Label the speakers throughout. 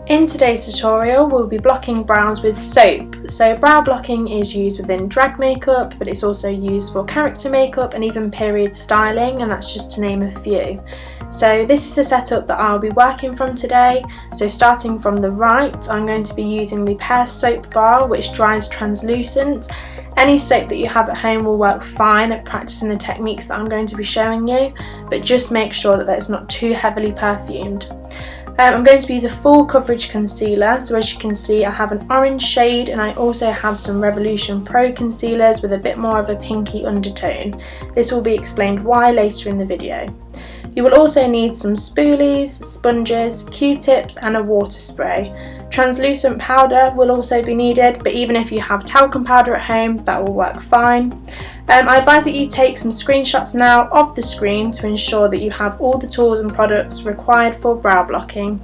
Speaker 1: In today's tutorial, we'll be blocking brows with soap. So brow blocking is used within drag makeup, but it's also used for character makeup and even period styling, and that's just to name a few. So this is the setup that I'll be working from today. So starting from the right, I'm going to be using the Pear soap bar, which dries translucent. Any soap that you have at home will work fine at practicing the techniques that I'm going to be showing you, but just make sure that it's not too heavily perfumed. I'm going to use a full coverage concealer, so as you can see I have an orange shade and I also have some Revolution Pro concealers with a bit more of a pinky undertone. This will be explained why later in the video. You will also need some spoolies, sponges, Q-tips and a water spray. Translucent powder will also be needed, but even if you have talcum powder at home, that will work fine. I advise that you take some screenshots now of the screen to ensure that you have all the tools and products required for brow blocking.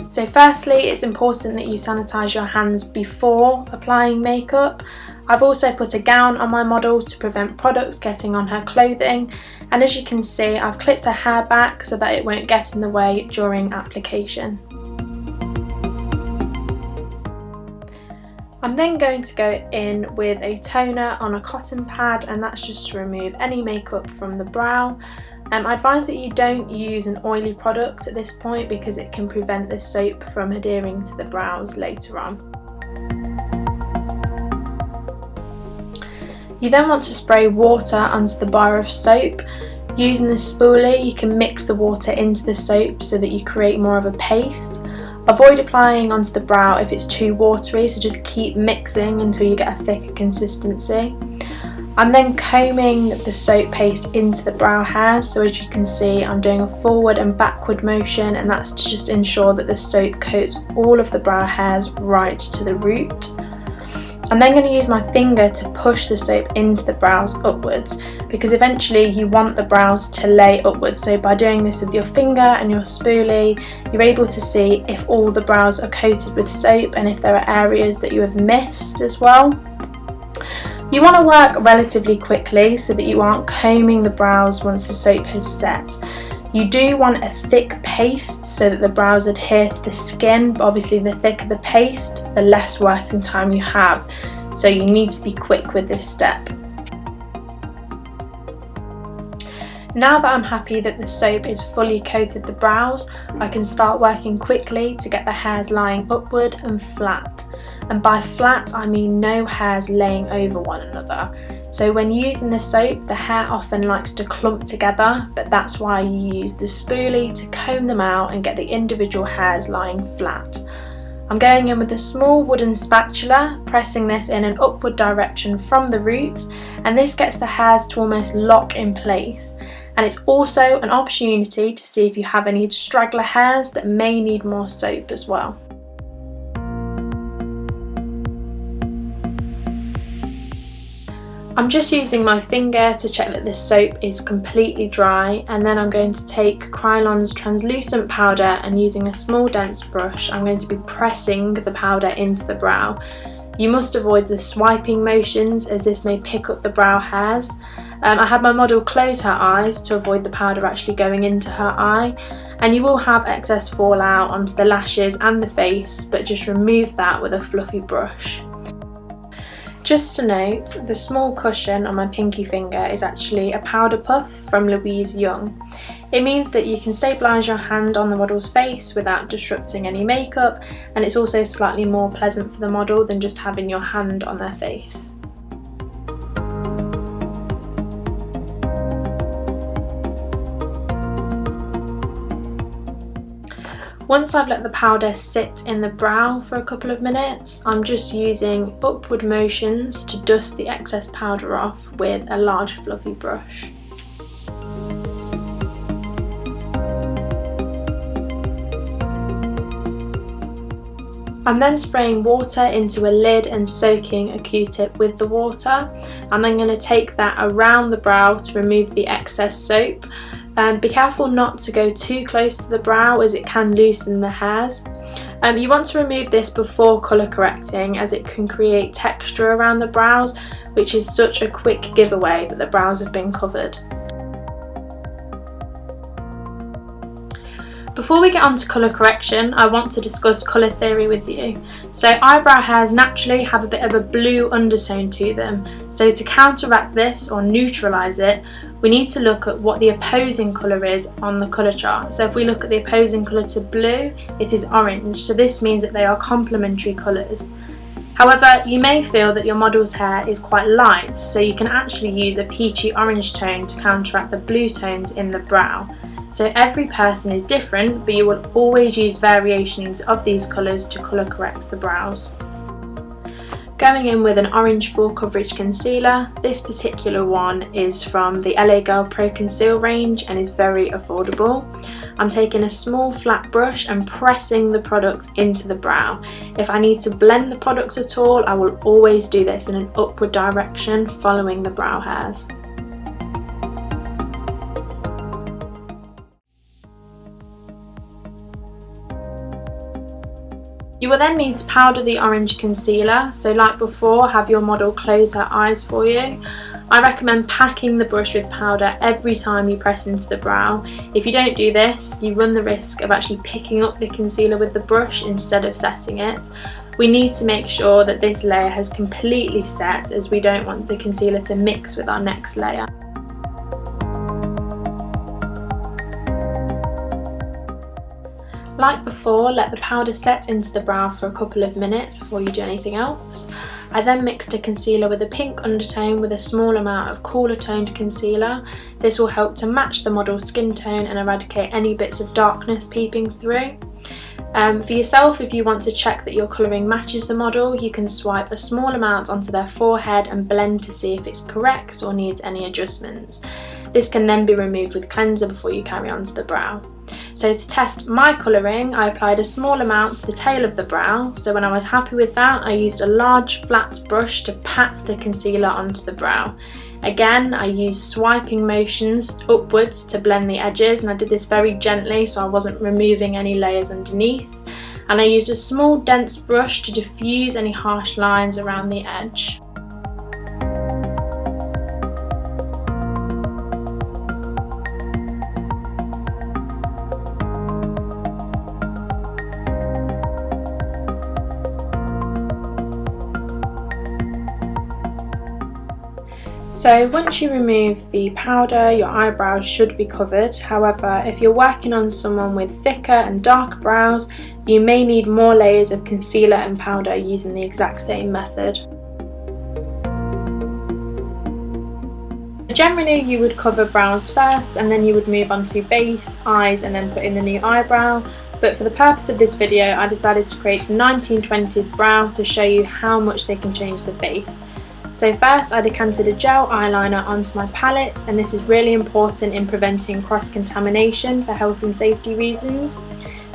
Speaker 1: So firstly, it's important that you sanitize your hands before applying makeup. I've also put a gown on my model to prevent products getting on her clothing, and as you can see I've clipped her hair back so that it won't get in the way during application. I'm then going to go in with a toner on a cotton pad, and that's just to remove any makeup from the brow. I advise that you don't use an oily product at this point because it can prevent the soap from adhering to the brows later on. You then want to spray water onto the bar of soap. Using the spoolie, you can mix the water into the soap so that you create more of a paste. Avoid applying onto the brow if it's too watery, so just keep mixing until you get a thicker consistency. I'm then combing the soap paste into the brow hairs, so as you can see I'm doing a forward and backward motion, and that's to just ensure that the soap coats all of the brow hairs right to the root. I'm then going to use my finger to push the soap into the brows upwards, because eventually you want the brows to lay upwards. So by doing this with your finger and your spoolie, you're able to see if all the brows are coated with soap and if there are areas that you have missed as well. You want to work relatively quickly so that you aren't combing the brows once the soap has set. You do want a thick paste so that the brows adhere to the skin, but obviously the thicker the paste, the less working time you have. So you need to be quick with this step. Now that I'm happy that the soap is fully coated the brows, I can start working quickly to get the hairs lying upward and flat. And by flat I mean no hairs laying over one another. So when using the soap, the hair often likes to clump together, but that's why you use the spoolie to comb them out and get the individual hairs lying flat. I'm going in with a small wooden spatula, pressing this in an upward direction from the root, and this gets the hairs to almost lock in place. And it's also an opportunity to see if you have any straggler hairs that may need more soap as well. I'm just using my finger to check that this soap is completely dry, and then I'm going to take Krylon's translucent powder, and using a small dense brush I'm going to be pressing the powder into the brow. You must avoid the swiping motions as this may pick up the brow hairs. I had my model close her eyes to avoid the powder actually going into her eye, and you will have excess fallout onto the lashes and the face, but just remove that with a fluffy brush. Just to note, the small cushion on my pinky finger is actually a powder puff from Louise Young. It means that you can stabilise your hand on the model's face without disrupting any makeup, and it's also slightly more pleasant for the model than just having your hand on their face. Once I've let the powder sit in the brow for a couple of minutes, I'm just using upward motions to dust the excess powder off with a large fluffy brush. I'm then spraying water into a lid and soaking a Q-tip with the water. I'm then going to take that around the brow to remove the excess soap. Be careful not to go too close to the brow as it can loosen the hairs. You want to remove this before colour correcting, as it can create texture around the brows, which is such a quick giveaway that the brows have been covered. Before we get on to colour correction, I want to discuss colour theory with you. So eyebrow hairs naturally have a bit of a blue undertone to them. So to counteract this or neutralise it, we need to look at what the opposing colour is on the colour chart. So if we look at the opposing colour to blue, it is orange. So this means that they are complementary colours. However, you may feel that your model's hair is quite light, so you can actually use a peachy orange tone to counteract the blue tones in the brow. So every person is different, but you will always use variations of these colours to colour correct the brows. Going in with an orange full coverage concealer, this particular one is from the LA Girl Pro Conceal range and is very affordable. I'm taking a small flat brush and pressing the product into the brow. If I need to blend the product at all, I will always do this in an upward direction following the brow hairs. You will then need to powder the orange concealer, so like before, have your model close her eyes for you. I recommend packing the brush with powder every time you press into the brow. If you don't do this, you run the risk of actually picking up the concealer with the brush instead of setting it. We need to make sure that this layer has completely set, as we don't want the concealer to mix with our next layer. Like before, let the powder set into the brow for a couple of minutes before you do anything else. I then mixed a concealer with a pink undertone with a small amount of cooler toned concealer. This will help to match the model's skin tone and eradicate any bits of darkness peeping through. For yourself, if you want to check that your colouring matches the model, you can swipe a small amount onto their forehead and blend to see if it's correct or needs any adjustments. This can then be removed with cleanser before you carry on to the brow. So to test my colouring, I applied a small amount to the tail of the brow. So when I was happy with that, I used a large flat brush to pat the concealer onto the brow. Again, I used swiping motions upwards to blend the edges, and I did this very gently so I wasn't removing any layers underneath. And I used a small dense brush to diffuse any harsh lines around the edge. So once you remove the powder, your eyebrows should be covered. However, if you're working on someone with thicker and darker brows, you may need more layers of concealer and powder using the exact same method. Generally, you would cover brows first and then you would move on to base, eyes, and then put in the new eyebrow. But for the purpose of this video, I decided to create a 1920s brow to show you how much they can change the base. So first I decanted a gel eyeliner onto my palette, and this is really important in preventing cross-contamination for health and safety reasons.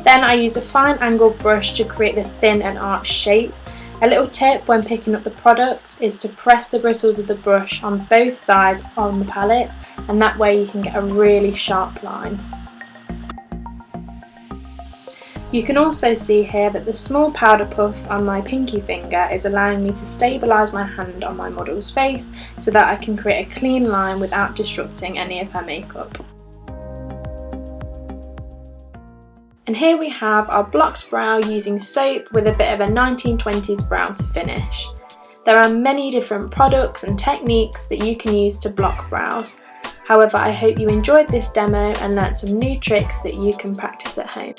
Speaker 1: Then I used a fine angled brush to create the thin and arched shape. A little tip when picking up the product is to press the bristles of the brush on both sides on the palette, and that way you can get a really sharp line. You can also see here that the small powder puff on my pinky finger is allowing me to stabilise my hand on my model's face so that I can create a clean line without disrupting any of her makeup. And here we have our blocked brow using soap with a bit of a 1920s brow to finish. There are many different products and techniques that you can use to block brows. However, I hope you enjoyed this demo and learnt some new tricks that you can practice at home.